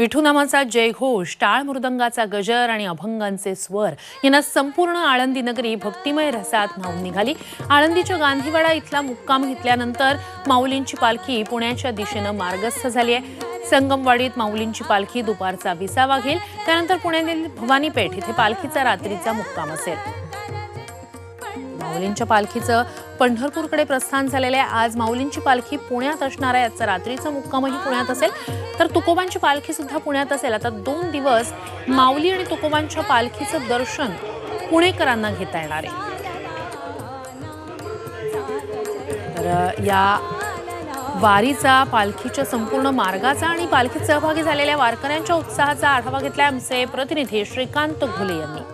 विठू नामाचा जयघोष, टाळ मृदंगाचा गजर आणि अभंगांचे स्वर यांना संपूर्ण आळंदी नगरी भक्तिमय रसात न्हाऊन निघाली। आळंदीच्या गांधीवाडा इथला मुक्काम घेतल्यानंतर माऊलींची पालखी पुण्याच्या दिशेनं मार्गस्थ झाली आहे। संगमवाडीत माऊलींची पालखी दुपारचा 20 वाजेल, त्यानंतर पुण्यातील भवानी पेठ इथे पालखीचा रात्रीचा मुक्काम असेल। माऊलींच्या पालखीचं पंढरपूरकडे प्रस्थान झालेले आहे। आज माऊलींची पालखी पुण्यात असणार आहे। आजचा रात्रीचा मुक्कामही पुण्यात असेल, तर तुकोबांची पालखी सुद्धा पुण्यात असेल। आता 2 दिवस माऊली आणि तुकोबांच्या पालखीचं दर्शन पुणेकरांना घेता येणार आहे। तर या वारीचा, पालखीच्या संपूर्ण मार्गाचा आणि पालखीत सहभागी झालेल्या वारकऱ्यांच्या उत्साहाचा आढावा घेतला आमचे प्रतिनिधी श्रीकांत घुले यांनी।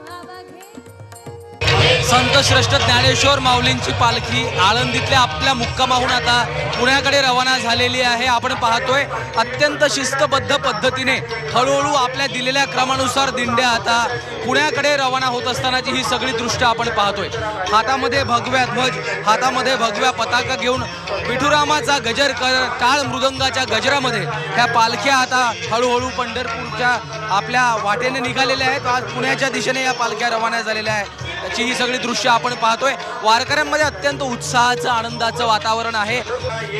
संत श्रेष्ठ ज्ञानेश्वर माऊलींची पालखी आळंदीतल्या आपल्या मुक्कामाहून आता पुण्याकडे रवाना झालेली आहे। आपण पाहतोय अत्यंत शिस्तबद्ध पद्धतीने हळूहळू आपल्या दिलेल्या क्रमानुसार दिंड्या आता पुण्याकडे रवाना होत असतानाची ही सगळी दृश्य आपण पाहतोय। हातामध्ये भगव्या ध्वज, हातामध्ये भगव्या पताका घेऊन विठुरामाचा गजर टाळ मृदंगाच्या गजरामध्ये ह्या पालख्या आता हळूहळू पंढरपूरच्या आपल्या वाटेने निघालेल्या आहेत। आज पुण्याच्या दिशेने या पालख्या रवाना झालेल्या आहेत। त्याची ही सगळी दृश्य आपण पाहतोय। वारकऱ्यांमध्ये अत्यंत उत्साहाचं, आनंदाचं वातावरण आहे।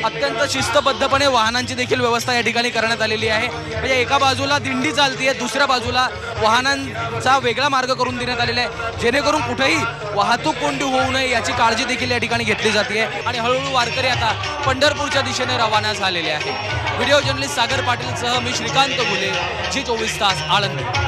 अत्यंत शिस्तबद्धपणे वाहनांची देखील व्यवस्था या ठिकाणी करण्यात आलेली आहे। म्हणजे एका बाजूला दिंडी चालतीये, दुसऱ्या बाजूला वाहनांचा वेगळा मार्ग करून देण्यात आलेला आहे, जेणेकरून कुठेही वाहतूक कोंडी होऊ नये याची काळजी देखील या ठिकाणी घेतली जाते। आणि हळूहळू वारकरी आता पंढरपूरच्या दिशेने रवाना झालेले आहे। व्हिडिओ जर्नलिस्ट सागर पाटीलसह मी श्रीकांत घुले, जी 24 तास आळंदी।